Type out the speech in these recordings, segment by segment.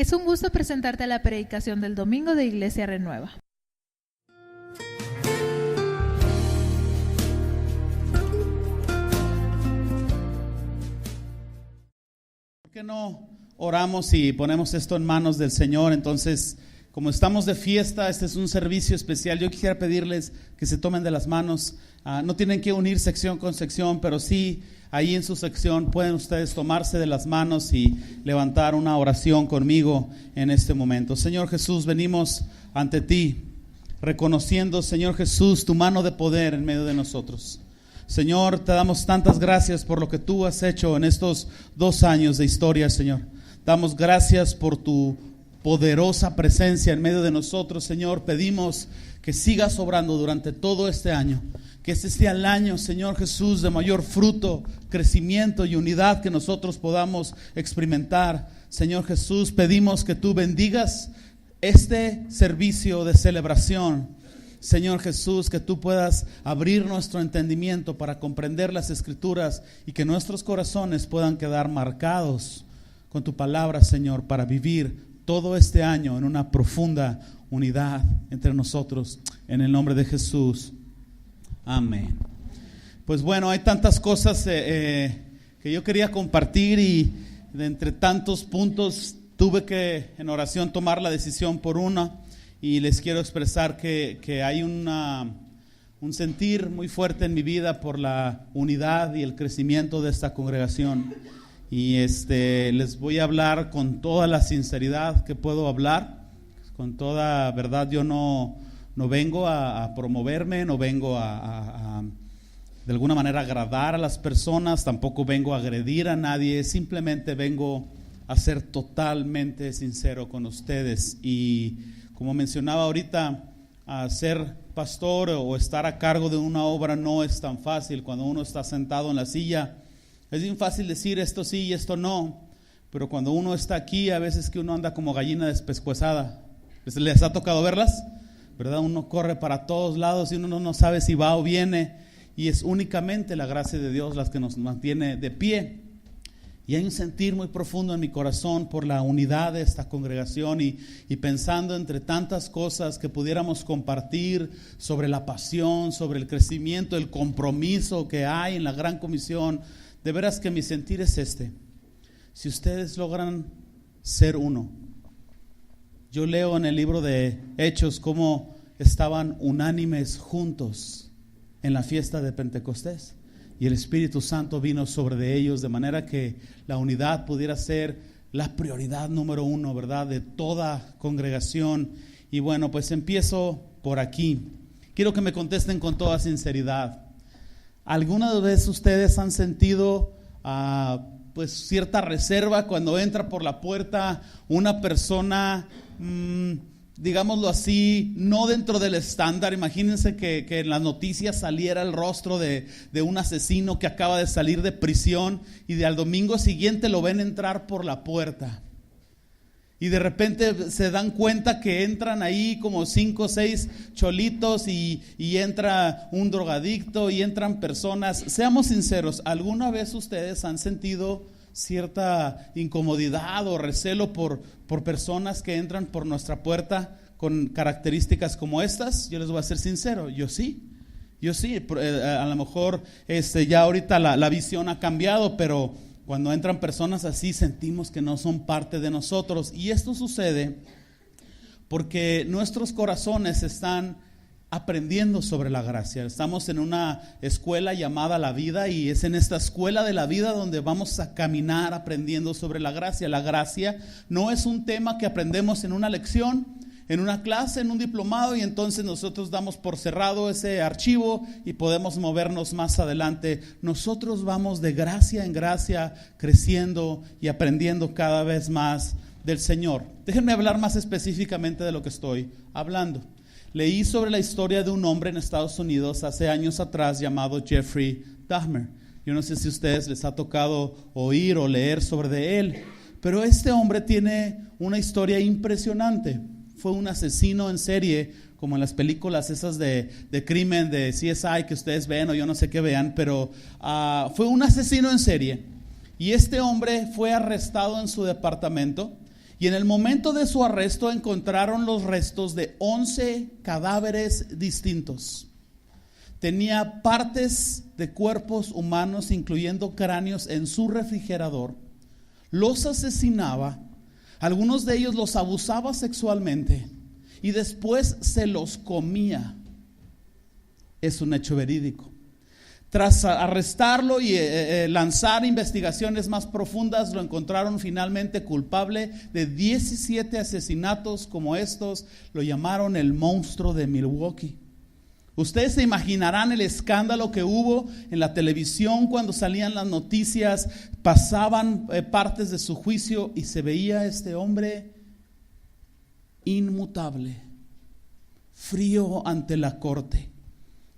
Es un gusto presentarte a la predicación del domingo de Iglesia Renueva. ¿Por qué no oramos y ponemos esto en manos del Señor? Entonces, como estamos de fiesta, este es un servicio especial. Yo quisiera pedirles que se tomen de las manos. No tienen que unir sección con sección, pero sí, ahí en su sección pueden ustedes tomarse de las manos y levantar una oración conmigo en este momento. Señor Jesús, venimos ante ti, reconociendo, Señor Jesús, tu mano de poder en medio de nosotros. Señor, te damos tantas gracias por lo que tú has hecho en estos 2 años de historia, Señor. Damos gracias por tu poderosa presencia en medio de nosotros, Señor. Pedimos que sigas obrando durante todo este año. Que este sea el año, Señor Jesús, de mayor fruto, crecimiento y unidad que nosotros podamos experimentar. Señor Jesús, pedimos que tú bendigas este servicio de celebración. Señor Jesús, que tú puedas abrir nuestro entendimiento para comprender las Escrituras y que nuestros corazones puedan quedar marcados con tu palabra, Señor, para vivir todo este año en una profunda unidad entre nosotros. En el nombre de Jesús. Amén. Pues bueno, hay tantas cosas que yo quería compartir y de entre tantos puntos tuve que en oración tomar la decisión por una, y les quiero expresar que hay un sentir muy fuerte en mi vida por la unidad y el crecimiento de esta congregación, y les voy a hablar con toda la sinceridad que puedo hablar, con toda verdad. Yo no vengo a promoverme, no vengo a de alguna manera agradar a las personas, tampoco vengo a agredir a nadie, simplemente vengo a ser totalmente sincero con ustedes. Y como mencionaba ahorita, a ser pastor o estar a cargo de una obra no es tan fácil. Cuando uno está sentado en la silla, es bien fácil decir esto sí y esto no, pero cuando uno está aquí, a veces que uno anda como gallina despescuezada. ¿Les ha tocado verlas? ¿Verdad? Uno corre para todos lados y uno no sabe si va o viene, y es únicamente la gracia de Dios la que nos mantiene de pie. Y hay un sentir muy profundo en mi corazón por la unidad de esta congregación y pensando entre tantas cosas que pudiéramos compartir sobre la pasión, sobre el crecimiento, el compromiso que hay en la gran comisión. De veras que mi sentir es si ustedes logran ser uno. Yo leo en el libro de Hechos cómo estaban unánimes juntos en la fiesta de Pentecostés, y el Espíritu Santo vino sobre ellos, de manera que la unidad pudiera ser la prioridad número 1, ¿verdad?, de toda congregación. Y bueno, pues empiezo por aquí. Quiero que me contesten con toda sinceridad. ¿Alguna vez ustedes han sentido pues cierta reserva cuando entra por la puerta una persona, digámoslo así, no dentro del estándar? Imagínense que en las noticias saliera el rostro de un asesino que acaba de salir de prisión y al domingo siguiente lo ven entrar por la puerta. Y de repente se dan cuenta que entran ahí como 5 o 6 cholitos y entra un drogadicto y entran personas. Seamos sinceros, ¿alguna vez ustedes han sentido cierta incomodidad o recelo por personas que entran por nuestra puerta con características como estas? Yo les voy a ser sincero, yo sí. A lo mejor ya ahorita la visión ha cambiado, pero cuando entran personas así sentimos que no son parte de nosotros. Y esto sucede porque nuestros corazones están aprendiendo sobre la gracia. Estamos en una escuela llamada la vida, y es en esta escuela de la vida donde vamos a caminar aprendiendo sobre la gracia. La gracia no es un tema que aprendemos en una lección, en una clase, en un diplomado, y entonces nosotros damos por cerrado ese archivo y podemos movernos más adelante. Nosotros vamos de gracia en gracia, creciendo y aprendiendo cada vez más del Señor. Déjenme hablar más específicamente de lo que estoy hablando. Leí sobre la historia de un hombre en Estados Unidos hace años atrás llamado Jeffrey Dahmer. Yo no sé si a ustedes les ha tocado oír o leer sobre él, pero este hombre tiene una historia impresionante. Fue un asesino en serie, como en las películas esas de crimen de CSI que ustedes ven o yo no sé qué vean, pero fue un asesino en serie. Y este hombre fue arrestado en su departamento Y en el momento de su arresto encontraron los restos de 11 cadáveres distintos. Tenía partes de cuerpos humanos, incluyendo cráneos, en su refrigerador. Los asesinaba, algunos de ellos los abusaba sexualmente y después se los comía. Es un hecho verídico. Tras arrestarlo y lanzar investigaciones más profundas, lo encontraron finalmente culpable de 17 asesinatos como estos. Lo llamaron el monstruo de Milwaukee. Ustedes se imaginarán el escándalo que hubo en la televisión cuando salían las noticias, pasaban partes de su juicio y se veía a este hombre inmutable, frío ante la corte,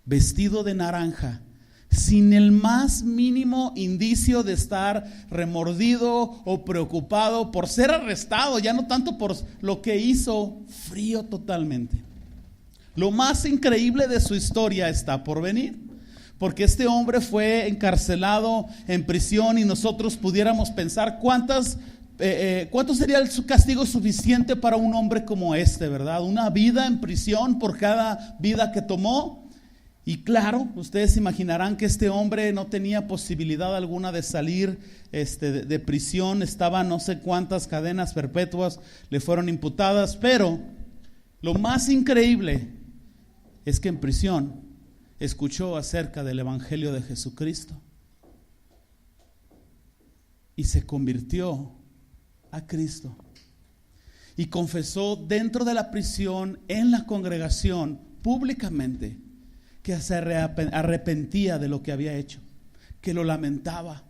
vestido de naranja, sin el más mínimo indicio de estar remordido o preocupado por ser arrestado, ya no tanto por lo que hizo, frío totalmente. Lo más increíble de su historia está por venir, porque este hombre fue encarcelado en prisión y nosotros pudiéramos pensar cuánto sería su castigo suficiente para un hombre como este, ¿verdad? Una vida en prisión por cada vida que tomó. Y claro, ustedes imaginarán que este hombre no tenía posibilidad alguna de salir de prisión. Estaba no sé cuántas cadenas perpetuas le fueron imputadas, pero lo más increíble es que en prisión escuchó acerca del Evangelio de Jesucristo y se convirtió a Cristo y confesó dentro de la prisión, en la congregación, públicamente, que se arrepentía de lo que había hecho, que lo lamentaba,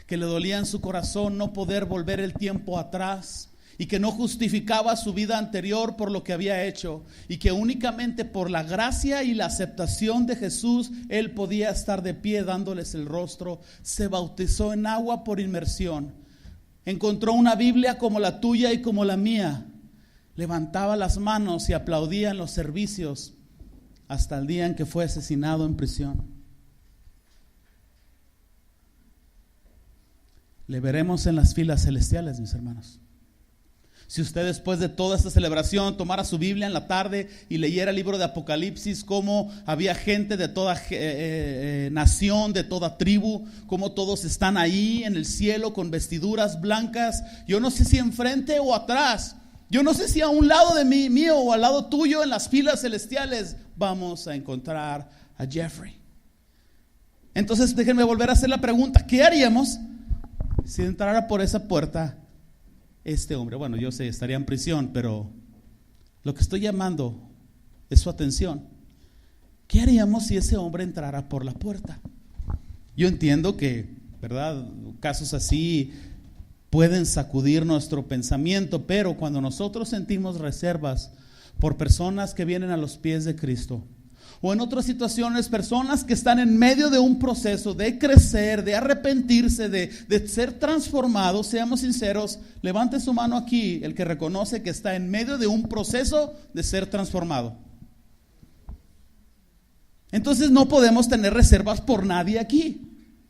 que le dolía en su corazón no poder volver el tiempo atrás y que no justificaba su vida anterior por lo que había hecho y que únicamente por la gracia y la aceptación de Jesús él podía estar de pie dándoles el rostro. Se bautizó en agua por inmersión, encontró una Biblia como la tuya y como la mía, levantaba las manos y aplaudía en los servicios hasta el día en que fue asesinado en prisión. Le veremos en las filas celestiales, mis hermanos. Si usted después de toda esta celebración tomara su Biblia en la tarde y leyera el libro de Apocalipsis, cómo había gente de toda nación, de toda tribu, cómo todos están ahí en el cielo con vestiduras blancas, yo no sé si enfrente o atrás, yo no sé si a un lado de mío o al lado tuyo en las filas celestiales vamos a encontrar a Jeffrey. Entonces déjenme volver a hacer la pregunta: ¿qué haríamos si entrara por esa puerta este hombre? Bueno, yo sé, estaría en prisión, pero lo que estoy llamando es su atención. ¿Qué haríamos si ese hombre entrara por la puerta? Yo entiendo que, ¿verdad?, casos así pueden sacudir nuestro pensamiento, pero cuando nosotros sentimos reservas por personas que vienen a los pies de Cristo, o en otras situaciones, personas que están en medio de un proceso de crecer, de arrepentirse, de ser transformados, seamos sinceros, levante su mano aquí el que reconoce que está en medio de un proceso de ser transformado. Entonces no podemos tener reservas por nadie aquí.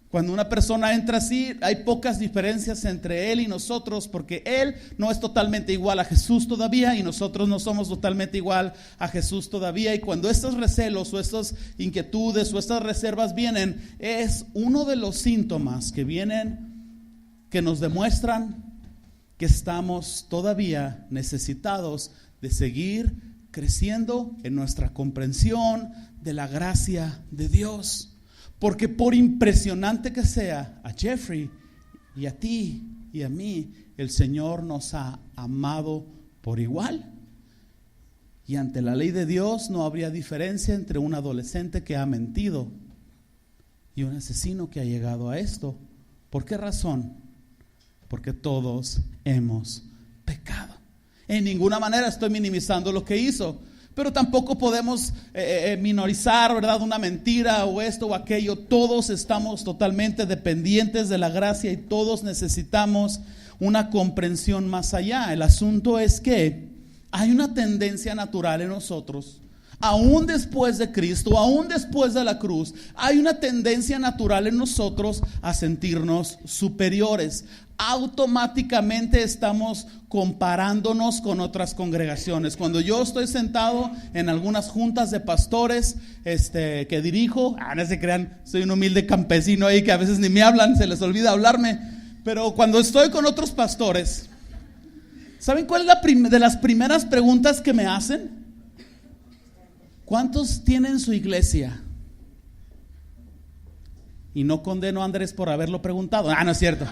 Cuando una persona entra así, hay pocas diferencias entre él y nosotros, porque él no es totalmente igual a Jesús todavía y nosotros no somos totalmente igual a Jesús todavía. Y cuando estos recelos o estas inquietudes o estas reservas vienen, es uno de los síntomas que vienen, que nos demuestran que estamos todavía necesitados de seguir creciendo en nuestra comprensión de la gracia de Dios. Porque por impresionante que sea, a Jeffrey y a ti y a mí, el Señor nos ha amado por igual. Y ante la ley de Dios no habría diferencia entre un adolescente que ha mentido y un asesino que ha llegado a esto. ¿Por qué razón? Porque todos hemos pecado. En ninguna manera estoy minimizando lo que hizo, pero tampoco podemos minorizar, ¿verdad?, una mentira o esto o aquello. Todos estamos totalmente dependientes de la gracia y todos necesitamos una comprensión más allá. El asunto es que hay una tendencia natural en nosotros aún después de Cristo, aún después de la cruz, hay una tendencia natural en nosotros a sentirnos superiores. Automáticamente estamos comparándonos con otras congregaciones. Cuando yo estoy sentado en algunas juntas de pastores que dirijo, no se crean, soy un humilde campesino ahí que a veces ni me hablan, se les olvida hablarme, pero cuando estoy con otros pastores, ¿saben cuál es de las primeras preguntas que me hacen? ¿Cuántos tienen su iglesia? Y no condeno a Andrés por haberlo preguntado. No es cierto.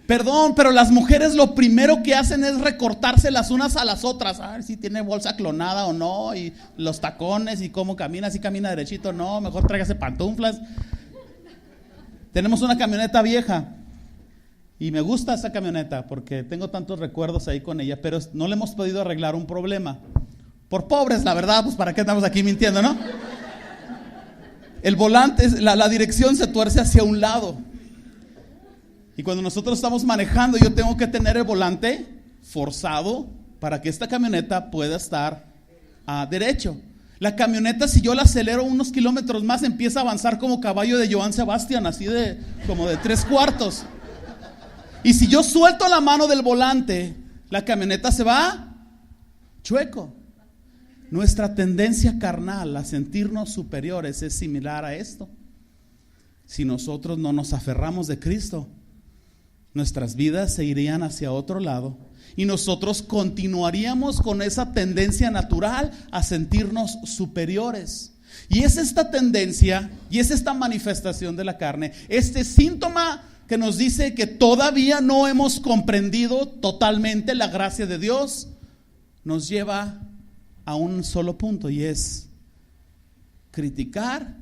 Perdón, pero las mujeres lo primero que hacen es recortarse las unas a las otras. A ver si tiene bolsa clonada o no, y los tacones, y cómo camina, si camina derechito o no, mejor tráigase pantuflas. Tenemos una camioneta vieja y me gusta esa camioneta porque tengo tantos recuerdos ahí con ella, pero no le hemos podido arreglar un problema. Por pobres, la verdad, pues para qué estamos aquí mintiendo, ¿no? El volante, la dirección se tuerce hacia un lado. Y cuando nosotros estamos manejando, yo tengo que tener el volante forzado para que esta camioneta pueda estar derecho. La camioneta, si yo la acelero unos kilómetros más, empieza a avanzar como caballo de Johann Sebastian, así como de 3/4. Y si yo suelto la mano del volante, la camioneta se va chueco. Nuestra tendencia carnal a sentirnos superiores es similar a esto. Si nosotros no nos aferramos de Cristo, nuestras vidas se irían hacia otro lado y nosotros continuaríamos con esa tendencia natural a sentirnos superiores. Y es esta tendencia y es esta manifestación de la carne, este síntoma que nos dice que todavía no hemos comprendido totalmente la gracia de Dios, nos lleva a un solo punto, y es criticar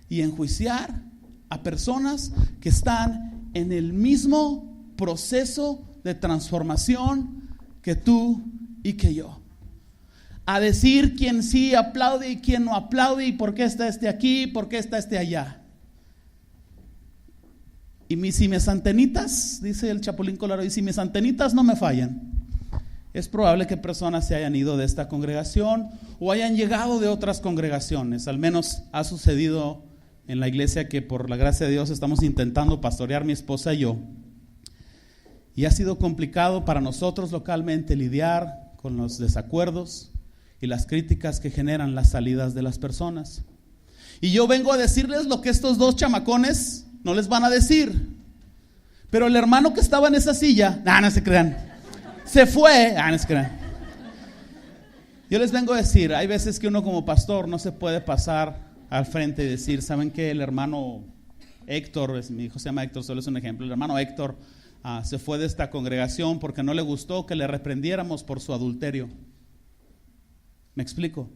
y enjuiciar a personas que están en el mismo proceso de transformación que tú y que yo. A decir quién sí aplaude y quién no aplaude, y por qué está aquí, por qué está allá. Y si mis antenitas, dice el Chapulín Colorado, y si mis antenitas no me fallan, es probable que personas se hayan ido de esta congregación o hayan llegado de otras congregaciones. Al menos ha sucedido en la iglesia que por la gracia de Dios estamos intentando pastorear mi esposa y yo. Y ha sido complicado para nosotros localmente lidiar con los desacuerdos y las críticas que generan las salidas de las personas. Y yo vengo a decirles lo que estos dos chamacones no les van a decir. Pero el hermano que estaba en esa silla, no se crean, se fue. No se crean. Yo les vengo a decir, hay veces que uno como pastor no se puede pasar al frente y decir, ¿saben qué? El hermano Héctor, mi hijo se llama Héctor, solo es un ejemplo, el hermano Héctor se fue de esta congregación porque no le gustó que le reprendiéramos por su adulterio. ¿Me explico?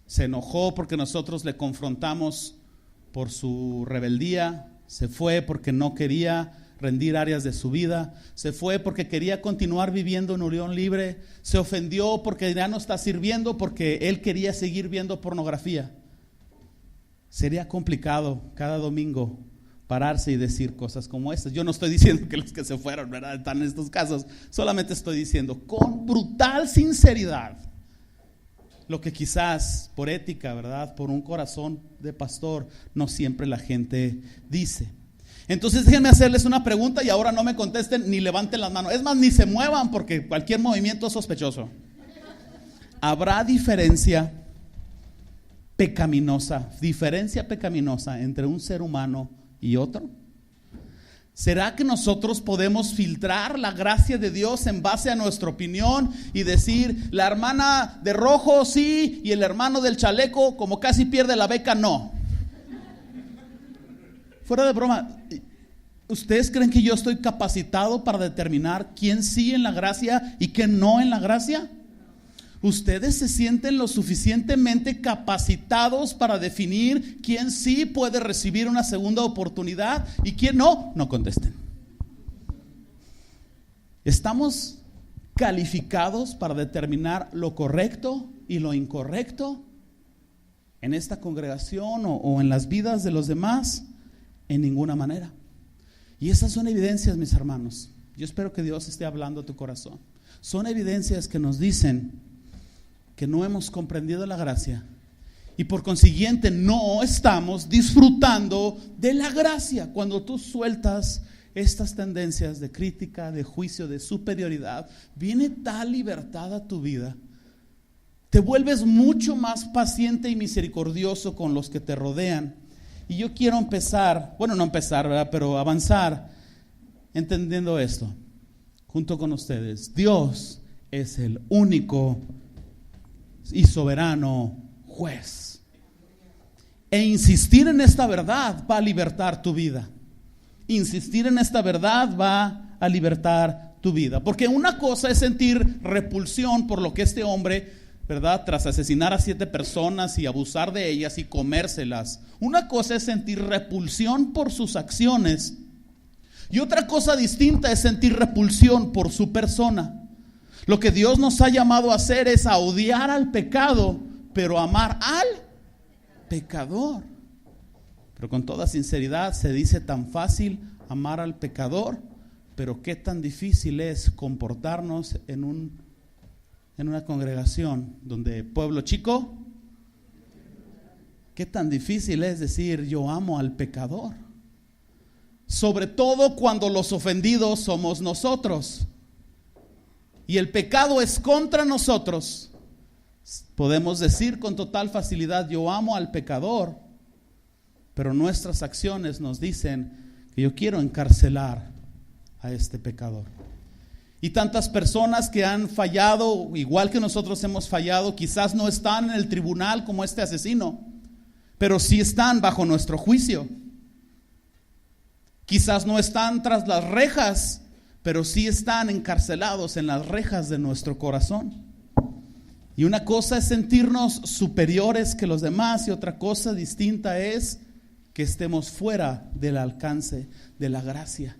Se enojó porque nosotros le confrontamos por su rebeldía, se fue porque no quería rendir áreas de su vida, se fue porque quería continuar viviendo en unión libre, se ofendió porque ya no está sirviendo porque él quería seguir viendo pornografía. Sería complicado cada domingo pararse y decir cosas como estas. Yo no estoy diciendo que los que se fueron, ¿verdad?, están en estos casos, solamente estoy diciendo con brutal sinceridad lo que quizás por ética, ¿verdad?, por un corazón de pastor, no siempre la gente dice. Entonces déjenme hacerles una pregunta y ahora no me contesten ni levanten las manos. Es más, ni se muevan porque cualquier movimiento es sospechoso. ¿Habrá diferencia pecaminosa entre un ser humano y otro? ¿Será que nosotros podemos filtrar la gracia de Dios en base a nuestra opinión y decir, la hermana de rojo sí y el hermano del chaleco, como casi pierde la beca, no? Fuera de broma, ¿ustedes creen que yo estoy capacitado para determinar quién sí en la gracia y quién no en la gracia? ¿Ustedes se sienten lo suficientemente capacitados para definir quién sí puede recibir una segunda oportunidad y quién no? No contesten. ¿Estamos calificados para determinar lo correcto y lo incorrecto en esta congregación o en las vidas de los demás? En ninguna manera. Y esas son evidencias, mis hermanos. Yo espero que Dios esté hablando a tu corazón. Son evidencias que nos dicen que no hemos comprendido la gracia y por consiguiente no estamos disfrutando de la gracia. Cuando tú sueltas estas tendencias de crítica, de juicio, de superioridad, viene tal libertad a tu vida. Te vuelves mucho más paciente y misericordioso con los que te rodean. Y yo quiero empezar, ¿verdad? Pero avanzar entendiendo esto junto con ustedes. Dios es el único y soberano juez. E insistir en esta verdad va a libertar tu vida. Insistir en esta verdad va a libertar tu vida. Porque una cosa es sentir repulsión por lo que este hombre, ¿verdad?, tras asesinar a 7 personas y abusar de ellas y comérselas. Una cosa es sentir repulsión por sus acciones. Y otra cosa distinta es sentir repulsión por su persona. Lo que Dios nos ha llamado a hacer es a odiar al pecado, pero amar al pecador. Pero con toda sinceridad se dice tan fácil amar al pecador, pero qué tan difícil es comportarnos en una congregación donde pueblo chico. Qué tan difícil es decir yo amo al pecador, sobre todo cuando los ofendidos somos nosotros y el pecado es contra nosotros. Podemos decir con total facilidad yo amo al pecador, pero nuestras acciones nos dicen que yo quiero encarcelar a este pecador. Y tantas personas que han fallado, igual que nosotros hemos fallado, quizás no están en el tribunal como este asesino, pero sí están bajo nuestro juicio. Quizás no están tras las rejas, pero sí están encarcelados en las rejas de nuestro corazón. Y una cosa es sentirnos superiores que los demás y otra cosa distinta es que estemos fuera del alcance de la gracia.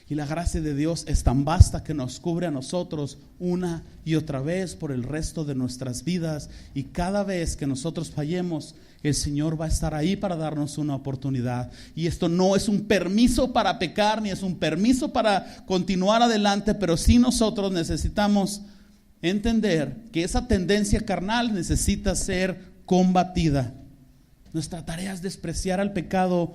Y la gracia de Dios es tan vasta que nos cubre a nosotros una y otra vez por el resto de nuestras vidas. Y cada vez que nosotros fallemos, el Señor va a estar ahí para darnos una oportunidad. Y esto no es un permiso para pecar, ni es un permiso para continuar adelante, pero sí nosotros necesitamos entender que esa tendencia carnal necesita ser combatida. Nuestra tarea es despreciar al pecado,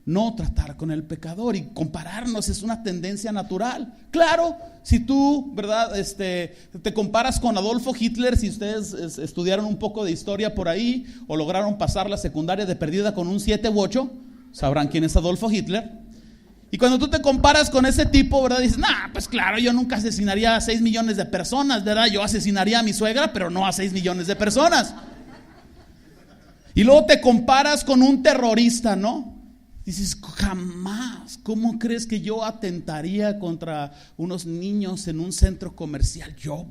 no tratar con el pecador, y compararnos es una tendencia natural. Claro, si tú, ¿verdad?, te comparas con Adolfo Hitler, si ustedes estudiaron un poco de historia por ahí o lograron pasar la secundaria de perdida con un 7 u 8, sabrán quién es Adolfo Hitler. Y cuando tú te comparas con ese tipo, ¿verdad?, dices, pues claro, yo nunca asesinaría a 6 millones de personas, ¿verdad? Yo asesinaría a mi suegra, pero no a 6 millones de personas. Y luego te comparas con un terrorista, ¿no? Dices, jamás, ¿cómo crees que yo atentaría contra unos niños en un centro comercial? Yo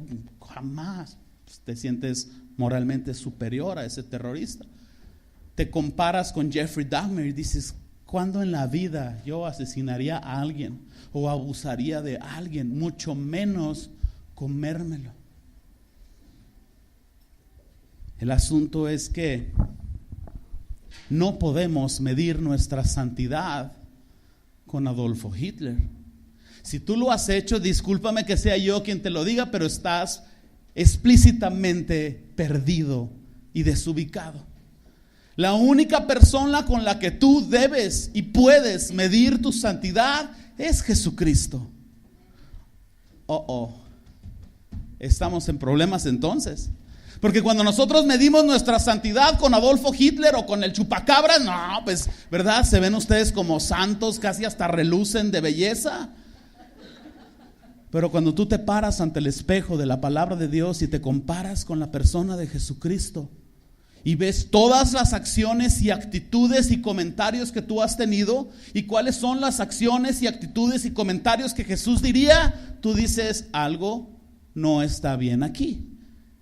jamás. Pues te sientes moralmente superior a ese terrorista. Te comparas con Jeffrey Dahmer y dices, ¿cuándo en la vida yo asesinaría a alguien o abusaría de alguien? Mucho menos comérmelo. El asunto es que no podemos medir nuestra santidad con Adolfo Hitler. Si tú lo has hecho, discúlpame que sea yo quien te lo diga, pero estás explícitamente perdido y desubicado. La única persona con la que tú debes y puedes medir tu santidad es Jesucristo. Estamos en problemas entonces. Porque cuando nosotros medimos nuestra santidad con Adolfo Hitler o con el chupacabras, no, pues, ¿verdad? Se ven ustedes como santos, casi hasta relucen de belleza. Pero cuando tú te paras ante el espejo de la palabra de Dios y te comparas con la persona de Jesucristo y ves todas las acciones y actitudes y comentarios que tú has tenido y cuáles son las acciones y actitudes y comentarios que Jesús diría, tú dices, algo no está bien aquí.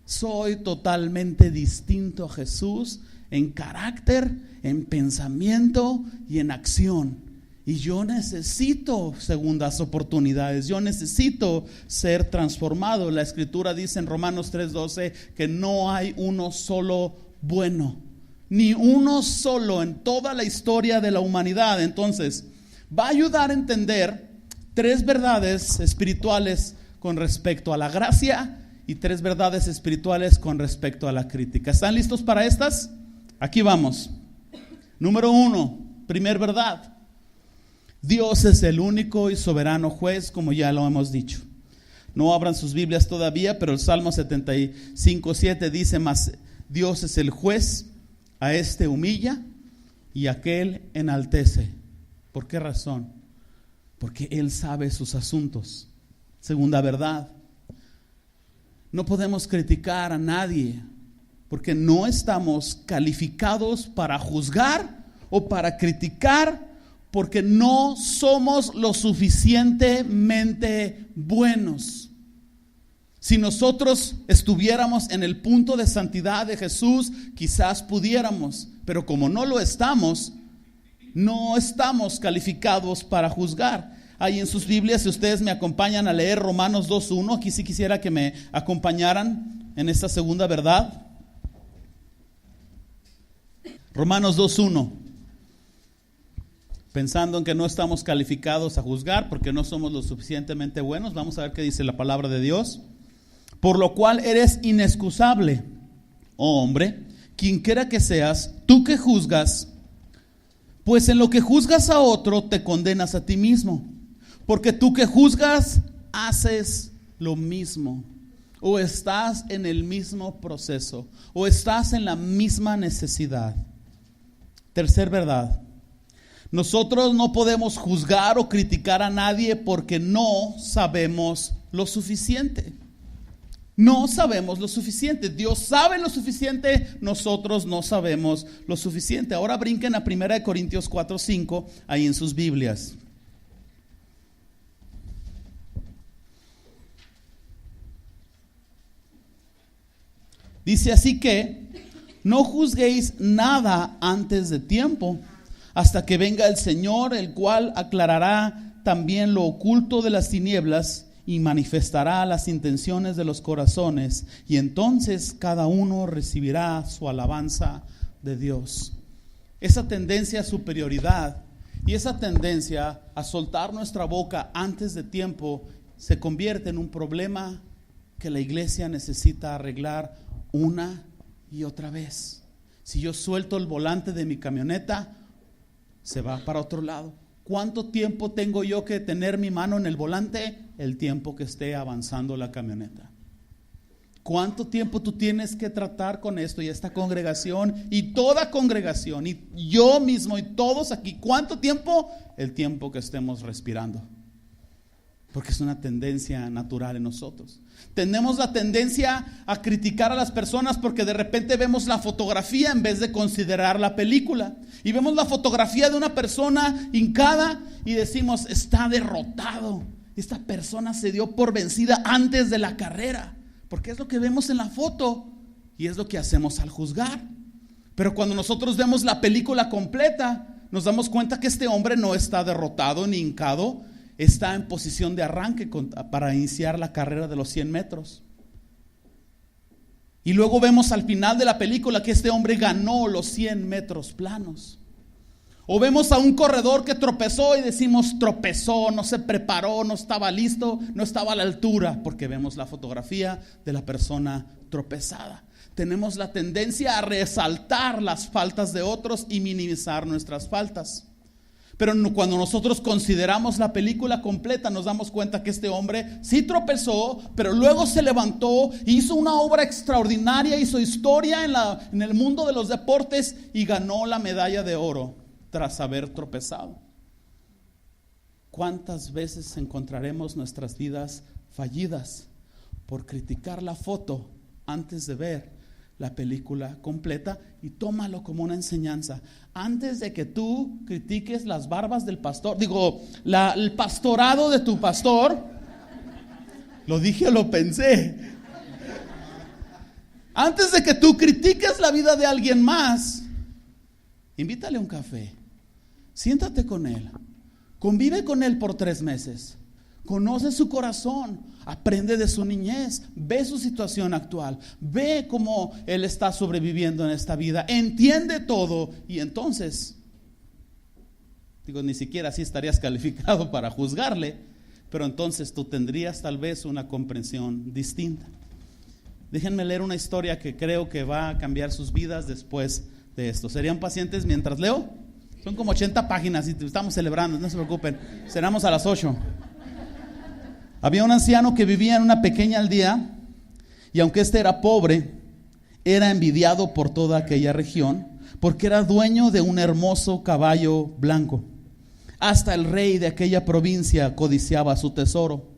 Soy totalmente distinto a Jesús en carácter, en pensamiento y en acción. Y yo necesito segundas oportunidades. Yo necesito ser transformado. La Escritura dice en Romanos 3:12 que no hay uno solo bueno, ni uno solo en toda la historia de la humanidad. Entonces, va a ayudar a entender 3 verdades espirituales con respecto a la gracia y 3 verdades espirituales con respecto a la crítica. ¿Están listos para estas? Aquí vamos. Número 1, primer verdad. Dios es el único y soberano juez, como ya lo hemos dicho. No abran sus Biblias todavía, pero el Salmo 75:7 dice: mas Dios es el juez, a este humilla y a aquel enaltece. ¿Por qué razón? Porque Él sabe sus asuntos. Segunda verdad. No podemos criticar a nadie, porque no estamos calificados para juzgar o para criticar, porque no somos lo suficientemente buenos. Si nosotros estuviéramos en el punto de santidad de Jesús, quizás pudiéramos, pero como no lo estamos, no estamos calificados para juzgar. Ahí en sus Biblias, si ustedes me acompañan a leer Romanos 2:1, aquí sí quisiera que me acompañaran en esta segunda verdad. Romanos 2:1. Pensando en que no estamos calificados a juzgar porque no somos lo suficientemente buenos, vamos a ver qué dice la palabra de Dios. Por lo cual eres inexcusable, oh hombre, quien quiera que seas, tú que juzgas, pues en lo que juzgas a otro te condenas a ti mismo, porque tú que juzgas haces lo mismo, o estás en el mismo proceso, o estás en la misma necesidad. Tercer verdad. Nosotros no podemos juzgar o criticar a nadie porque no sabemos lo suficiente. No sabemos lo suficiente. Dios sabe lo suficiente, nosotros no sabemos lo suficiente. Ahora brinquen a 1 Corintios 4:5 ahí en sus Biblias. Dice: así que no juzguéis nada antes de tiempo, hasta que venga el Señor, el cual aclarará también lo oculto de las tinieblas y manifestará las intenciones de los corazones, y entonces cada uno recibirá su alabanza de Dios. Esa tendencia a superioridad y esa tendencia a soltar nuestra boca antes de tiempo se convierte en un problema que la iglesia necesita arreglar una y otra vez. Si yo suelto el volante de mi camioneta, se va para otro lado. ¿Cuánto tiempo tengo yo que tener mi mano en el volante? El tiempo que esté avanzando la camioneta. ¿Cuánto tiempo tú tienes que tratar con esto y esta congregación y toda congregación y yo mismo y todos aquí? ¿Cuánto tiempo? El tiempo que estemos respirando. Porque es una tendencia natural en nosotros. Tenemos la tendencia a criticar a las personas porque de repente vemos la fotografía en vez de considerar la película. Y vemos la fotografía de una persona hincada y decimos: está derrotado. Esta persona se dio por vencida antes de la carrera. Porque es lo que vemos en la foto y es lo que hacemos al juzgar. Pero cuando nosotros vemos la película completa, nos damos cuenta que este hombre no está derrotado ni hincado. Está en posición de arranque para iniciar la carrera de los 100 metros. Y luego vemos al final de la película que este hombre ganó los 100 metros planos. O vemos a un corredor que tropezó y decimos: tropezó, no se preparó, no estaba listo, no estaba a la altura, porque vemos la fotografía de la persona tropezada. Tenemos la tendencia a resaltar las faltas de otros y minimizar nuestras faltas. Pero cuando nosotros consideramos la película completa, nos damos cuenta que este hombre sí tropezó, pero luego se levantó, hizo una obra extraordinaria, hizo historia en el mundo de los deportes y ganó la medalla de oro tras haber tropezado. ¿Cuántas veces encontraremos nuestras vidas fallidas por criticar la foto antes de ver la película completa? Y tómalo como una enseñanza. Antes de que tú critiques las barbas del pastor, el pastorado de tu pastor, lo dije o lo pensé. Antes de que tú critiques la vida de alguien más, invítale un café, siéntate con él, convive con él por 3 meses. Conoce su corazón, aprende de su niñez, ve su situación actual, ve cómo él está sobreviviendo en esta vida, entiende todo y entonces, ni siquiera así estarías calificado para juzgarle, pero entonces tú tendrías tal vez una comprensión distinta. déjenme leer una historia que creo que va a cambiar sus vidas después de esto. ¿Serían pacientes mientras leo? Son como 80 páginas y estamos celebrando, no se preocupen, cenamos a las 8. Había un anciano que vivía en una pequeña aldea y aunque este era pobre, era envidiado por toda aquella región porque era dueño de un hermoso caballo blanco. Hasta el rey de aquella provincia codiciaba su tesoro.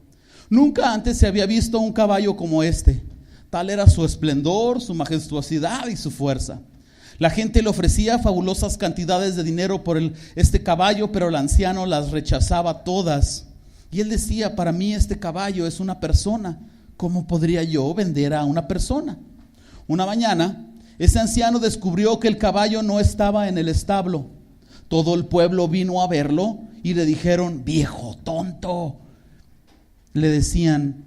Nunca antes se había visto un caballo como este. Tal era su esplendor, su majestuosidad y su fuerza. La gente le ofrecía fabulosas cantidades de dinero por este caballo, pero el anciano las rechazaba todas. Y él decía, para mí este caballo es una persona. ¿Cómo podría yo vender a una persona? Una mañana, ese anciano descubrió que el caballo no estaba en el establo. Todo el pueblo vino a verlo y le dijeron, viejo tonto. Le decían,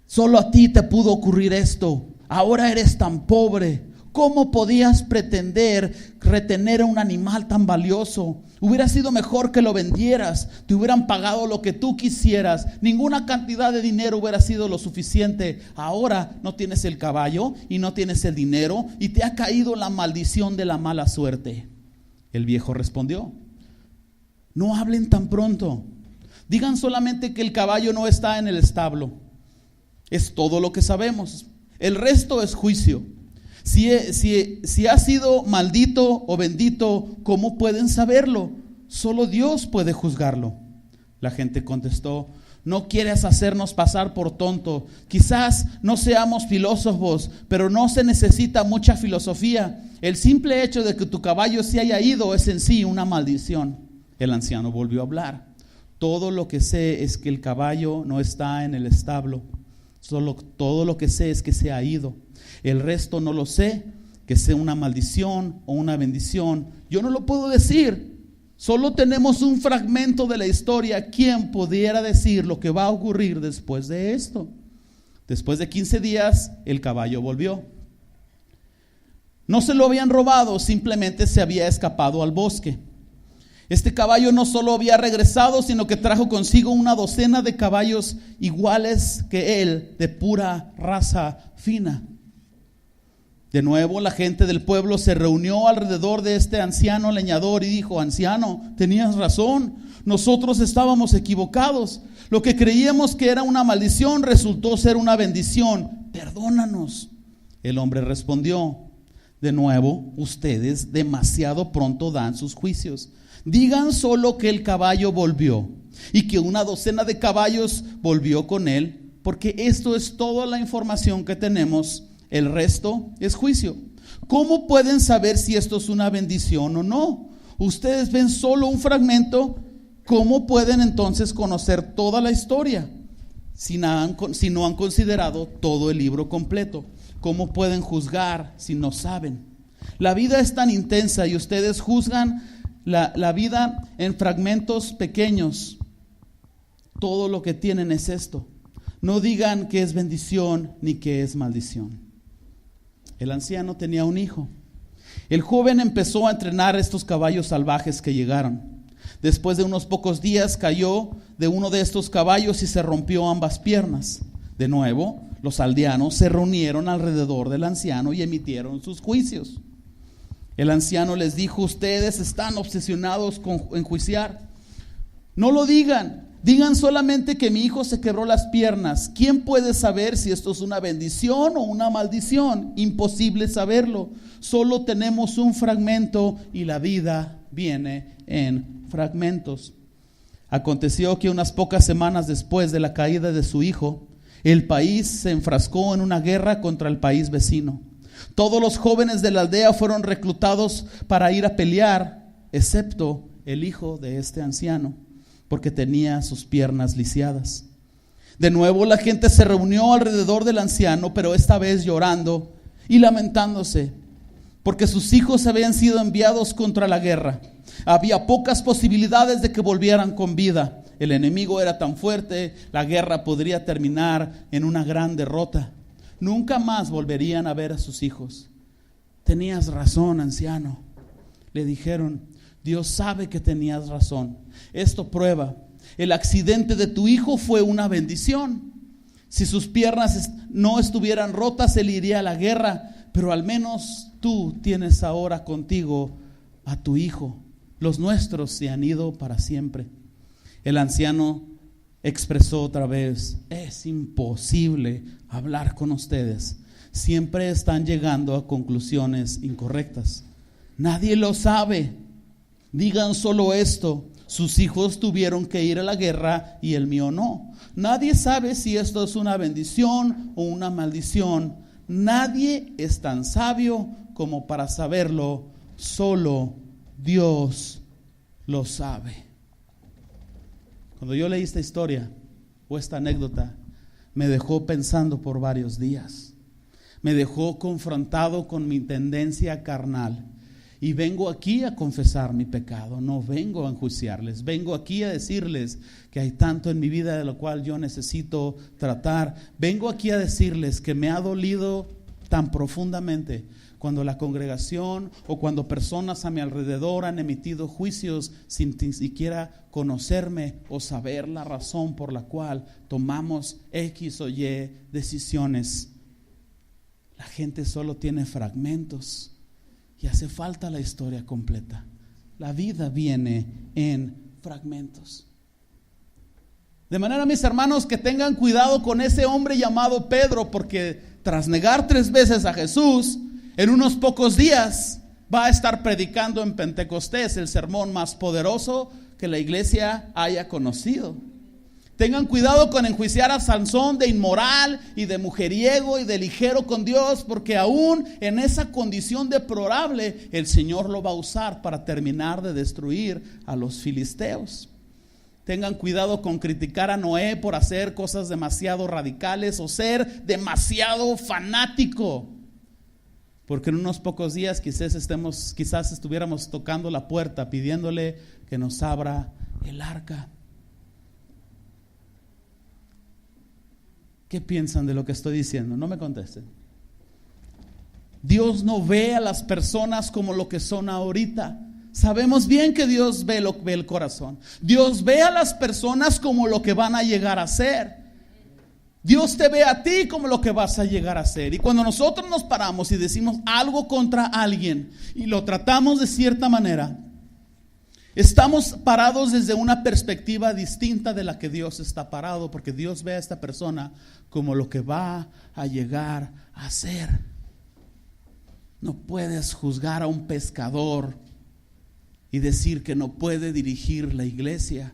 solo a ti te pudo ocurrir esto. Ahora eres tan pobre. ¿Cómo podías pretender retener a un animal tan valioso? Hubiera sido mejor que lo vendieras. Te hubieran pagado lo que tú quisieras. Ninguna cantidad de dinero hubiera sido lo suficiente. Ahora no tienes el caballo y no tienes el dinero y te ha caído la maldición de la mala suerte. El viejo respondió, no hablen tan pronto. Digan solamente que el caballo no está en el establo. Es todo lo que sabemos. El resto es juicio. Si ha sido maldito o bendito, ¿cómo pueden saberlo? Solo Dios puede juzgarlo. La gente contestó, no quieres hacernos pasar por tonto. Quizás no seamos filósofos, pero no se necesita mucha filosofía. El simple hecho de que tu caballo se haya ido es en sí una maldición. El anciano volvió a hablar. Todo lo que sé es que el caballo no está en el establo. Todo lo que sé es que se ha ido. El resto no lo sé, que sea una maldición o una bendición. Yo no lo puedo decir. Solo tenemos un fragmento de la historia. ¿Quién pudiera decir lo que va a ocurrir después de esto? Después de 15 días, el caballo volvió. No se lo habían robado, simplemente se había escapado al bosque. Este caballo no solo había regresado, sino que trajo consigo una docena de caballos iguales que él, de pura raza fina. De nuevo la gente del pueblo se reunió alrededor de este anciano leñador y dijo, anciano, tenías razón, nosotros estábamos equivocados. Lo que creíamos que era una maldición resultó ser una bendición. Perdónanos. El hombre respondió, de nuevo, ustedes demasiado pronto dan sus juicios. Digan solo que el caballo volvió y que una docena de caballos volvió con él, porque esto es toda la información que tenemos. El resto es juicio. ¿Cómo pueden saber si esto es una bendición o no? Ustedes ven solo un fragmento. ¿Cómo pueden entonces conocer toda la historia si no han considerado todo el libro completo? ¿Cómo pueden juzgar si no saben? La vida es tan intensa y ustedes juzgan la vida en fragmentos pequeños. Todo lo que tienen es esto. No digan que es bendición ni que es maldición. El anciano tenía un hijo. El joven empezó a entrenar estos caballos salvajes que llegaron. Después de unos pocos días cayó de uno de estos caballos y se rompió ambas piernas. De nuevo, los aldeanos se reunieron alrededor del anciano y emitieron sus juicios. El anciano les dijo, ustedes están obsesionados con enjuiciar. No lo digan. Digan solamente que mi hijo se quebró las piernas. ¿Quién puede saber si esto es una bendición o una maldición? Imposible saberlo. Solo tenemos un fragmento y la vida viene en fragmentos. Aconteció que unas pocas semanas después de la caída de su hijo, el país se enfrascó en una guerra contra el país vecino. Todos los jóvenes de la aldea fueron reclutados para ir a pelear, excepto el hijo de este anciano, porque tenía sus piernas lisiadas. De nuevo la gente se reunió alrededor del anciano, pero esta vez llorando y lamentándose, porque sus hijos habían sido enviados contra la guerra. Había pocas posibilidades de que volvieran con vida. El enemigo era tan fuerte, la guerra podría terminar en una gran derrota. Nunca más volverían a ver a sus hijos. Tenías razón, anciano, le dijeron. Dios sabe que tenías razón. Esto prueba, el accidente de tu hijo fue una bendición. Si sus piernas no estuvieran rotas, él iría a la guerra, pero al menos tú tienes ahora contigo a tu hijo. Los nuestros se han ido para siempre. El anciano expresó otra vez: es imposible hablar con ustedes. Siempre están llegando a conclusiones incorrectas. Nadie lo sabe. Digan solo esto: sus hijos tuvieron que ir a la guerra y el mío no. Nadie sabe si esto es una bendición o una maldición. Nadie es tan sabio como para saberlo. Solo Dios lo sabe. Cuando yo leí esta historia o esta anécdota, me dejó pensando por varios días. Me dejó confrontado con mi tendencia carnal. Y vengo aquí a confesar mi pecado, no vengo a enjuiciarles. Vengo aquí a decirles que hay tanto en mi vida de lo cual yo necesito tratar. Vengo aquí a decirles que me ha dolido tan profundamente cuando la congregación o cuando personas a mi alrededor han emitido juicios sin ni siquiera conocerme o saber la razón por la cual tomamos X o Y decisiones. La gente solo tiene fragmentos. Y hace falta la historia completa. La vida viene en fragmentos. De manera, mis hermanos, que tengan cuidado con ese hombre llamado Pedro, porque tras negar 3 veces a Jesús, en unos pocos días va a estar predicando en Pentecostés el sermón más poderoso que la iglesia haya conocido. Tengan cuidado con enjuiciar a Sansón de inmoral y de mujeriego y de ligero con Dios, porque aún en esa condición deplorable el Señor lo va a usar para terminar de destruir a los filisteos. Tengan cuidado con criticar a Noé por hacer cosas demasiado radicales o ser demasiado fanático, porque en unos pocos días quizás estuviéramos tocando la puerta pidiéndole que nos abra el arca. ¿Qué piensan de lo que estoy diciendo? No me contesten. Dios no ve a las personas como lo que son ahorita. Sabemos bien que Dios ve el corazón. Dios ve a las personas como lo que van a llegar a ser. Dios te ve a ti como lo que vas a llegar a ser. Y cuando nosotros nos paramos y decimos algo contra alguien y lo tratamos de cierta manera, estamos parados desde una perspectiva distinta de la que Dios está parado, porque Dios ve a esta persona como lo que va a llegar a ser. No puedes juzgar a un pescador y decir que no puede dirigir la iglesia,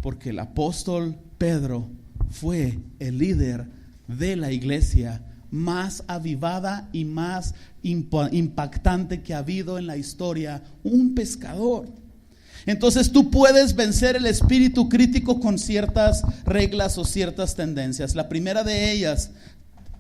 porque el apóstol Pedro fue el líder de la iglesia más avivada y más impactante que ha habido en la historia, un pescador. Entonces tú puedes vencer el espíritu crítico con ciertas reglas o ciertas tendencias. La primera de ellas: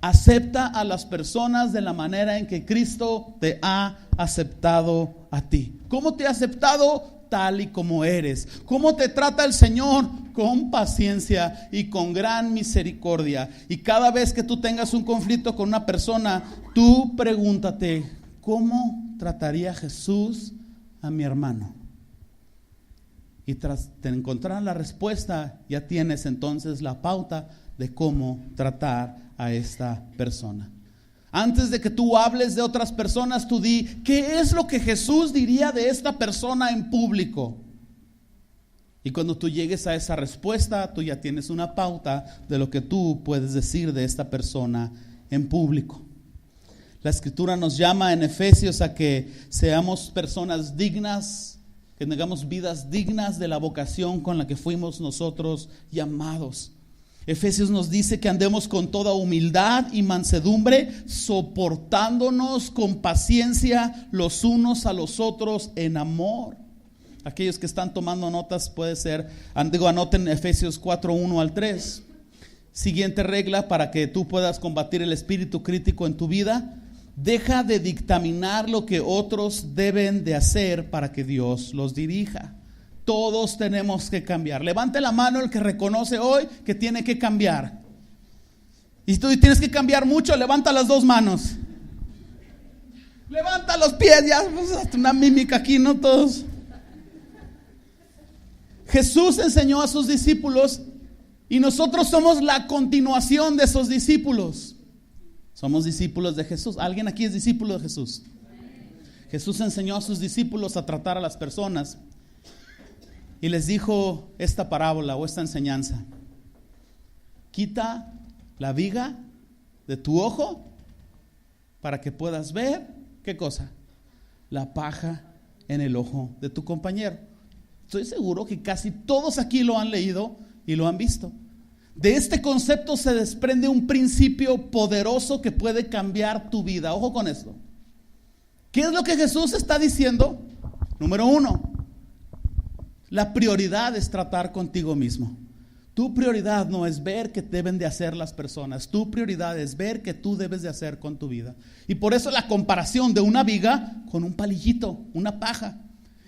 acepta a las personas de la manera en que Cristo te ha aceptado a ti. ¿Cómo te ha aceptado? Tal y como eres. ¿Cómo te trata el Señor? Con paciencia y con gran misericordia. Y cada vez que tú tengas un conflicto con una persona, tú pregúntate: ¿cómo trataría Jesús a mi hermano? Y tras de encontrar la respuesta, ya tienes entonces la pauta de cómo tratar a esta persona. Antes de que tú hables de otras personas, tú di: ¿qué es lo que Jesús diría de esta persona en público? Y cuando tú llegues a esa respuesta, tú ya tienes una pauta de lo que tú puedes decir de esta persona en público. La Escritura nos llama en Efesios a que seamos personas dignas, que tengamos vidas dignas de la vocación con la que fuimos nosotros llamados. Efesios nos dice que andemos con toda humildad y mansedumbre, soportándonos con paciencia los unos a los otros en amor. Aquellos que están tomando notas, puede ser, anoten Efesios 4:1 al 3. Siguiente regla para que tú puedas combatir el espíritu crítico en tu vida: deja de dictaminar lo que otros deben de hacer para que Dios los dirija. Todos tenemos que cambiar. Levante la mano el que reconoce hoy que tiene que cambiar. Y si tú tienes que cambiar mucho, levanta las 2 manos. Levanta los pies, ya, pues, una mímica aquí, no todos. Jesús enseñó a sus discípulos Y nosotros somos la continuación de esos discípulos. Somos discípulos de Jesús. ¿Alguien aquí es discípulo de Jesús? Jesús enseñó a sus discípulos a tratar a las personas y les dijo esta parábola o esta enseñanza: quita la viga de tu ojo para que puedas ver, ¿qué cosa? La paja en el ojo de tu compañero. Estoy seguro que casi todos aquí lo han leído y lo han visto. De este concepto se desprende un principio poderoso que puede cambiar tu vida. Ojo con esto. ¿Qué es lo que Jesús está diciendo? Número 1, la prioridad es tratar contigo mismo. Tu prioridad no es ver qué deben de hacer las personas. Tu prioridad es ver qué tú debes de hacer con tu vida. Y por eso la comparación de una viga con un palillito, una paja,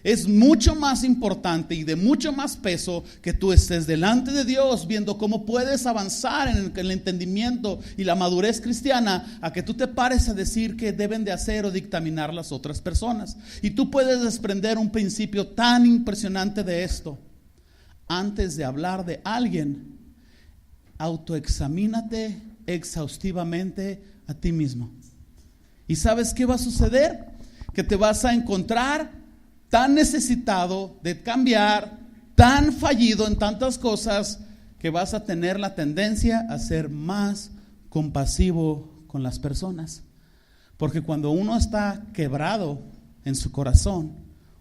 es mucho más importante y de mucho más peso que tú estés delante de Dios viendo cómo puedes avanzar en el entendimiento y la madurez cristiana, a que tú te pares a decir qué deben de hacer o dictaminar las otras personas. Y tú puedes desprender un principio tan impresionante de esto. Antes de hablar de alguien, autoexamínate exhaustivamente a ti mismo. ¿Y sabes qué va a suceder? Que te vas a encontrar tan necesitado de cambiar, tan fallido en tantas cosas, que vas a tener la tendencia a ser más compasivo con las personas. Porque cuando uno está quebrado en su corazón,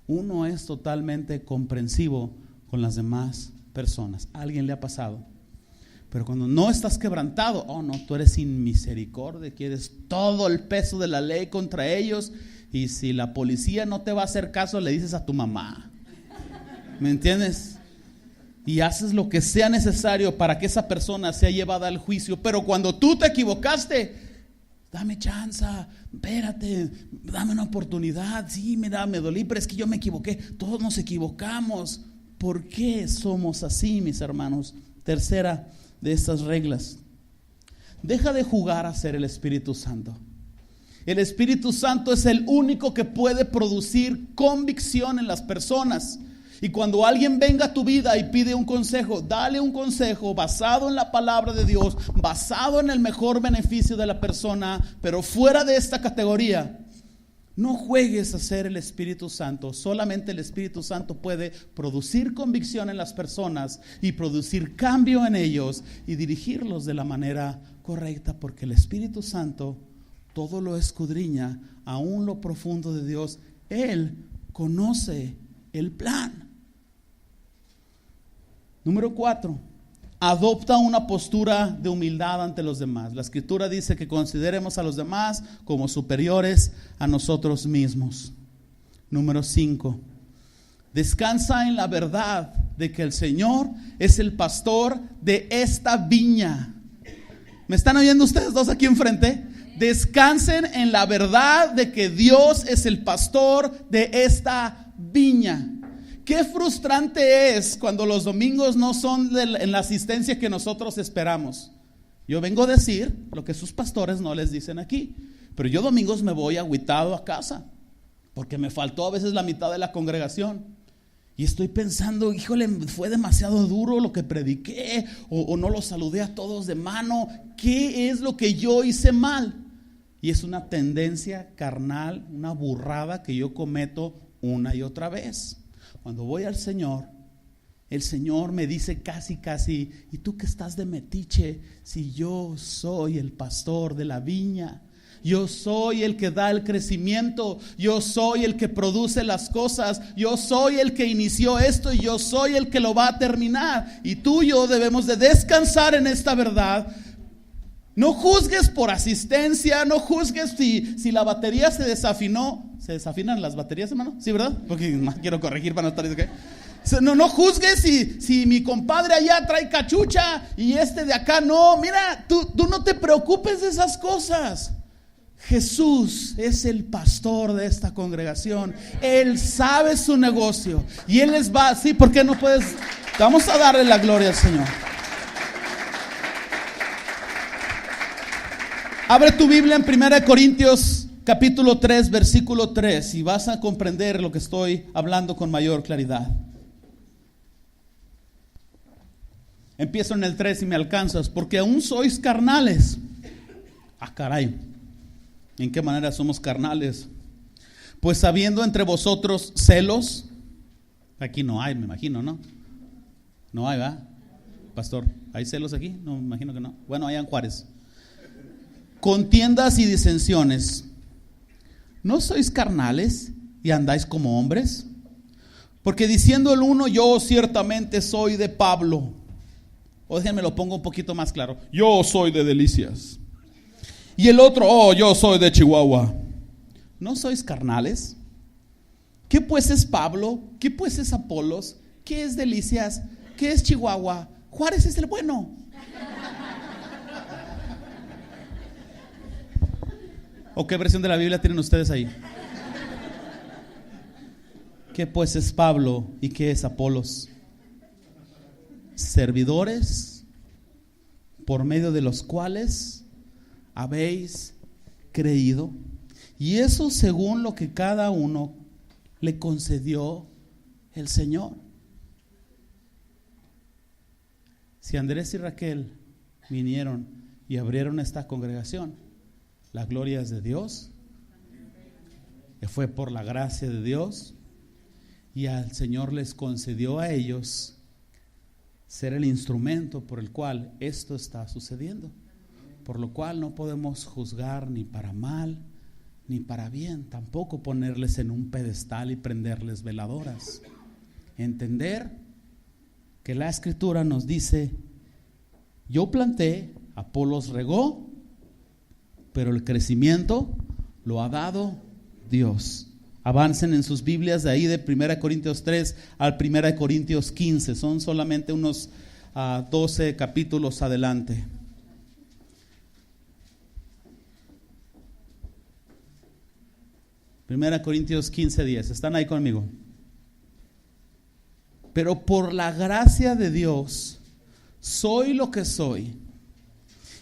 uno es totalmente comprensivo con las demás personas. ¿A alguien le ha pasado? Pero cuando no estás quebrantado, oh no, tú eres sin misericordia, quieres todo el peso de la ley contra ellos. Y si la policía no te va a hacer caso, le dices a tu mamá. ¿Me entiendes? Y haces lo que sea necesario para que esa persona sea llevada al juicio. Pero cuando tú te equivocaste, dame chance, espérate, dame una oportunidad. Sí, mira, me dolí, pero es que yo me equivoqué. Todos nos equivocamos. ¿Por qué somos así, mis hermanos? Tercera de estas reglas: deja de jugar a ser el Espíritu Santo. El Espíritu Santo es el único que puede producir convicción en las personas. Y cuando alguien venga a tu vida y pide un consejo, dale un consejo basado en la palabra de Dios, basado en el mejor beneficio de la persona, pero fuera de esta categoría. No juegues a ser el Espíritu Santo. Solamente el Espíritu Santo puede producir convicción en las personas y producir cambio en ellos y dirigirlos de la manera correcta, porque el Espíritu Santo todo lo escudriña, aún lo profundo de Dios. Él conoce el plan. Número 4, adopta una postura de humildad ante los demás. La Escritura dice que consideremos a los demás como superiores a nosotros mismos. Número 5, descansa en la verdad de que el Señor es el pastor de esta viña. ¿Me están oyendo ustedes dos aquí enfrente? Descansen en la verdad de que Dios es el pastor de esta viña. Qué frustrante es cuando los domingos no son en la asistencia que nosotros esperamos. Yo vengo a decir lo que sus pastores no les dicen aquí, pero yo domingos me voy agüitado a casa porque me faltó a veces la mitad de la congregación. Y estoy pensando, híjole, fue demasiado duro lo que prediqué, o no los saludé a todos de mano. ¿Qué es lo que yo hice mal? Y es una tendencia carnal, una burrada que yo cometo una y otra vez. Cuando voy al Señor, el Señor me dice casi, ¿y tú qué estás de metiche? Si yo soy el pastor de la viña, yo soy el que da el crecimiento, yo soy el que produce las cosas, yo soy el que inició esto y yo soy el que lo va a terminar. Y tú y yo debemos de descansar en esta verdad. No juzgues por asistencia, no juzgues si la batería se desafinó. ¿Se desafinan las baterías, hermano? Sí, ¿verdad? Porque no quiero corregir para no estar diciendo que... No juzgues si mi compadre allá trae cachucha y este de acá no. Mira, tú no te preocupes de esas cosas. Jesús es el pastor de esta congregación. Él sabe su negocio y Él les va. Sí, ¿por qué no puedes? Vamos a darle la gloria al Señor. Abre tu Biblia en 1 Corintios capítulo 3, versículo 3, y vas a comprender lo que estoy hablando con mayor claridad. Empiezo en el 3 y me alcanzas. Porque aún sois carnales. Ah, caray. ¿En qué manera somos carnales? Pues habiendo entre vosotros celos. Aquí no hay, me imagino, ¿no? No hay, ¿verdad? Pastor, ¿hay celos aquí? No, me imagino que no. Bueno, allá en Juárez. Contiendas y disensiones. ¿No sois carnales y andáis como hombres? Porque diciendo el uno, yo ciertamente soy de Pablo. O déjenme lo pongo un poquito más claro. Yo soy de Delicias. Y el otro, oh, yo soy de Chihuahua. ¿No sois carnales? ¿Qué pues es Pablo? ¿Qué pues es Apolos? ¿Qué es Delicias? ¿Qué es Chihuahua? Juárez es el bueno. ¿O qué versión de la Biblia tienen ustedes ahí? ¿Qué pues es Pablo y qué es Apolos? Servidores por medio de los cuales habéis creído, y eso según lo que cada uno le concedió el Señor. Si Andrés y Raquel vinieron y abrieron esta congregación, la gloria es de Dios, que fue por la gracia de Dios, y al Señor les concedió a ellos ser el instrumento por el cual esto está sucediendo. Por lo cual no podemos juzgar ni para mal ni para bien, tampoco ponerles en un pedestal y prenderles veladoras. Entender que la Escritura nos dice: yo planté, Apolos regó, pero el crecimiento lo ha dado Dios. Avancen en sus Biblias de ahí de 1 Corintios 3 al 1 Corintios 15. Son solamente unos 12 capítulos adelante. Primera Corintios 15:10. ¿Están ahí conmigo? Pero por la gracia de Dios soy lo que soy,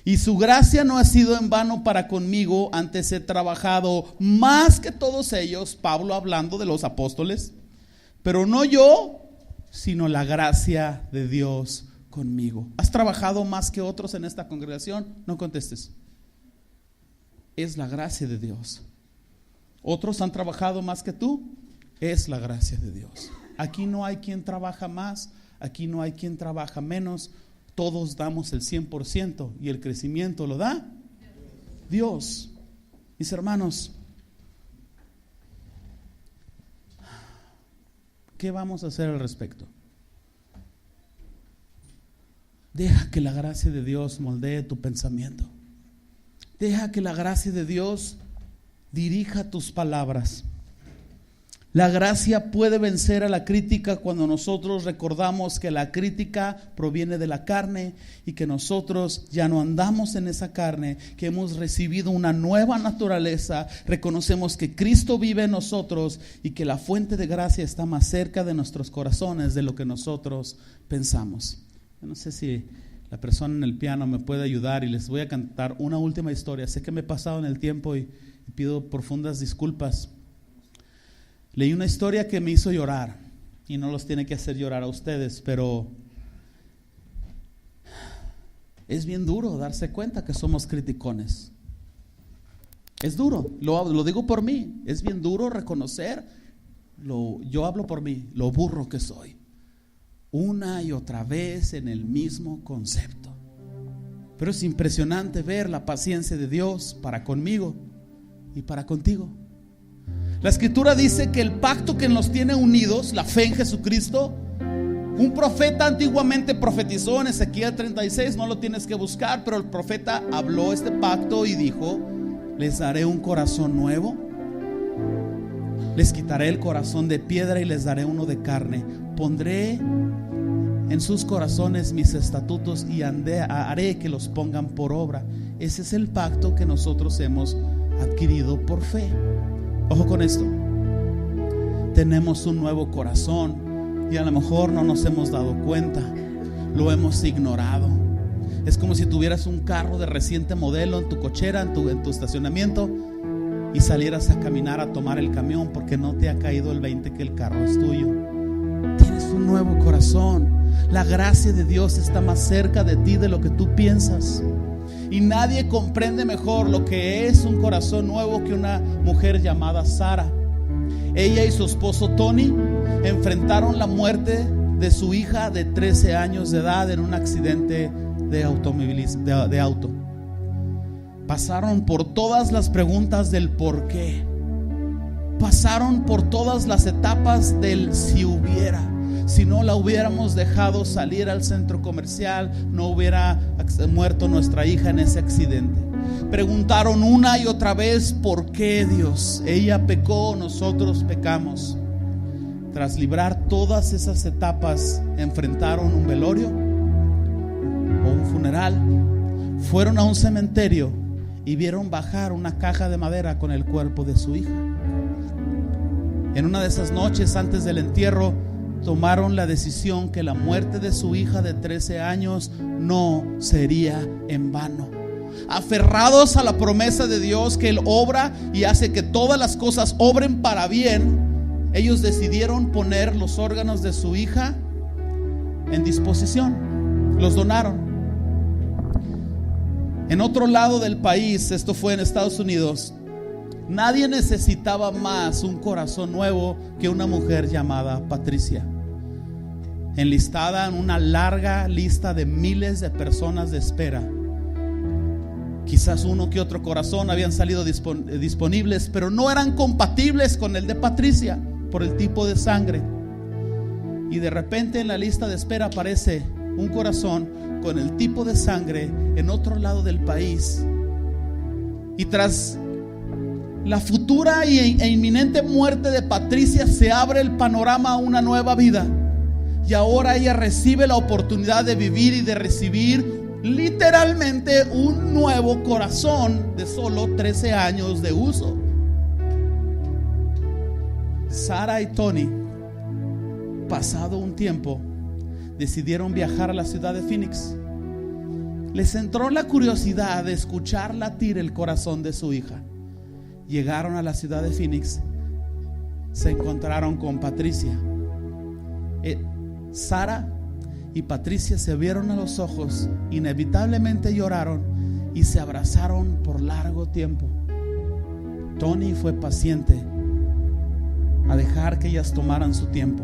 y su gracia no ha sido en vano para conmigo, antes he trabajado más que todos ellos. Pablo hablando de los apóstoles. Pero no yo, sino la gracia de Dios conmigo. ¿Has trabajado más que otros en esta congregación? No contestes. Es la gracia de Dios. ¿Otros han trabajado más que tú? Es la gracia de Dios. Aquí no hay quien trabaja más, aquí no hay quien trabaja menos. Todos damos el 100% y el crecimiento lo da Dios. Mis hermanos, ¿qué vamos a hacer al respecto? Deja que la gracia de Dios moldee tu pensamiento. Deja que la gracia de Dios dirija tus palabras. La gracia puede vencer a la crítica cuando nosotros recordamos que la crítica proviene de la carne y que nosotros ya no andamos en esa carne, que hemos recibido una nueva naturaleza, reconocemos que Cristo vive en nosotros y que la fuente de gracia está más cerca de nuestros corazones de lo que nosotros pensamos. Yo no sé si la persona en el piano me puede ayudar y les voy a cantar una última historia. Sé que me he pasado en el tiempo y pido profundas disculpas. Leí una historia que me hizo llorar y no los tiene que hacer llorar a ustedes, pero es bien duro darse cuenta que somos criticones. Es duro, lo digo por mí, es bien duro reconocer, yo hablo por mí, lo burro que soy. Una y otra vez en el mismo concepto. Pero es impresionante ver la paciencia de Dios para conmigo y para contigo. La Escritura dice que el pacto que nos tiene unidos, la fe en Jesucristo, un profeta antiguamente profetizó en Ezequiel 36, no lo tienes que buscar, pero el profeta habló este pacto y dijo: les daré un corazón nuevo, les quitaré el corazón de piedra y les daré uno de carne, pondré en sus corazones mis estatutos y haré que los pongan por obra. Ese es el pacto que nosotros hemos adquirido por fe. Ojo con esto, tenemos un nuevo corazón y a lo mejor no nos hemos dado cuenta, lo hemos ignorado. Es como si tuvieras un carro de reciente modelo en tu cochera, en tu estacionamiento, y salieras a caminar a tomar el camión porque no te ha caído el 20 que el carro es tuyo. Tienes un nuevo corazón. La gracia de Dios está más cerca de ti de lo que tú piensas. Y nadie comprende mejor lo que es un corazón nuevo que una mujer llamada Sara. Ella y su esposo Tony enfrentaron la muerte de su hija de 13 años de edad en un accidente de auto. Pasaron por todas las preguntas del por qué. Pasaron por todas las etapas del si hubiera. Si no la hubiéramos dejado salir al centro comercial, no hubiera muerto nuestra hija en ese accidente. Preguntaron una y otra vez: ¿por qué, Dios? Ella pecó, nosotros pecamos. Tras librar todas esas etapas, enfrentaron un velorio o un funeral. Fueron a un cementerio y vieron bajar una caja de madera con el cuerpo de su hija. En una de esas noches antes del entierro, tomaron la decisión que la muerte de su hija de 13 años no sería en vano. Aferrados a la promesa de Dios que Él obra y hace que todas las cosas obren para bien, ellos decidieron poner los órganos de su hija en disposición. Los donaron. En otro lado del país, esto fue en Estados Unidos, nadie necesitaba más un corazón nuevo que una mujer llamada Patricia, enlistada en una larga lista de miles de personas de espera. Quizás uno que otro corazón habían salido disponibles, pero no eran compatibles con el de Patricia por el tipo de sangre. Y de repente en la lista de espera aparece un corazón con el tipo de sangre en otro lado del país. Y tras la futura e inminente muerte de Patricia, se abre el panorama a una nueva vida. Y ahora ella recibe la oportunidad de vivir y de recibir literalmente un nuevo corazón de solo 13 años de uso. Sara y Tony, pasado un tiempo, decidieron viajar a la ciudad de Phoenix. Les entró la curiosidad de escuchar latir el corazón de su hija. Llegaron a la ciudad de Phoenix, se encontraron con Patricia. Sara y Patricia se vieron a los ojos, inevitablemente lloraron y se abrazaron por largo tiempo. Tony fue paciente a dejar que ellas tomaran su tiempo.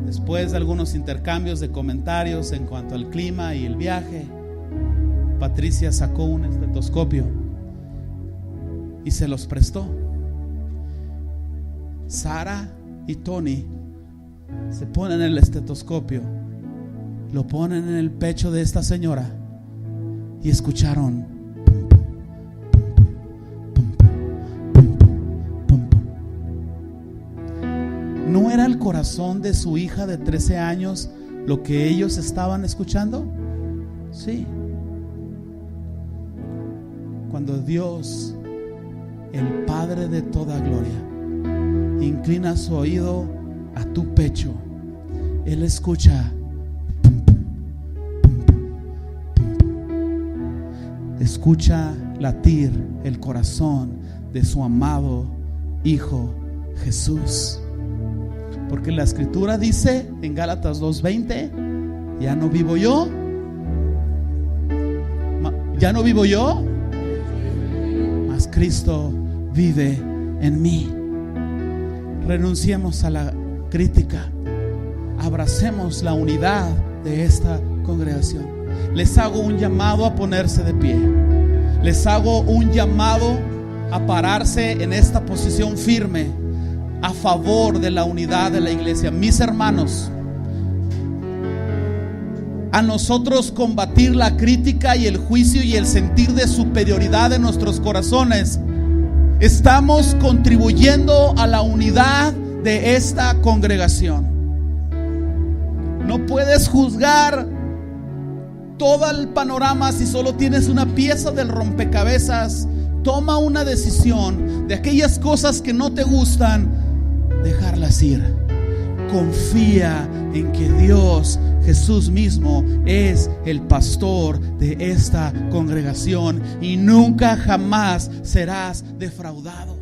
Después de algunos intercambios de comentarios en cuanto al clima y el viaje, Patricia sacó un estetoscopio y se los prestó. Sara y Tony se ponen el estetoscopio, lo ponen en el pecho de esta señora y escucharon pum, pum, pum, pum. ¿No era el corazón de su hija de 13 años lo que ellos estaban escuchando? Sí. Cuando Dios, el Padre de toda gloria, inclina su oído a tu pecho, Él escucha pum, pum, pum, pum, pum. Escucha latir el corazón de su amado Hijo Jesús. Porque la Escritura dice en Gálatas 2:20: ya no vivo yo, mas Cristo vive en mí. Renunciemos a la crítica, abracemos la unidad de esta congregación. Les hago un llamado a ponerse de pie. Les hago un llamado a pararse en esta posición firme a favor de la unidad de la iglesia. Mis hermanos, a nosotros combatir la crítica y el juicio y el sentir de superioridad en nuestros corazones, estamos contribuyendo a la unidad de esta congregación. No puedes juzgar todo el panorama si solo tienes una pieza del rompecabezas. Toma una decisión de aquellas cosas que no te gustan, dejarlas ir. Confía en que Dios, Jesús mismo, es el pastor de esta congregación y nunca jamás serás defraudado.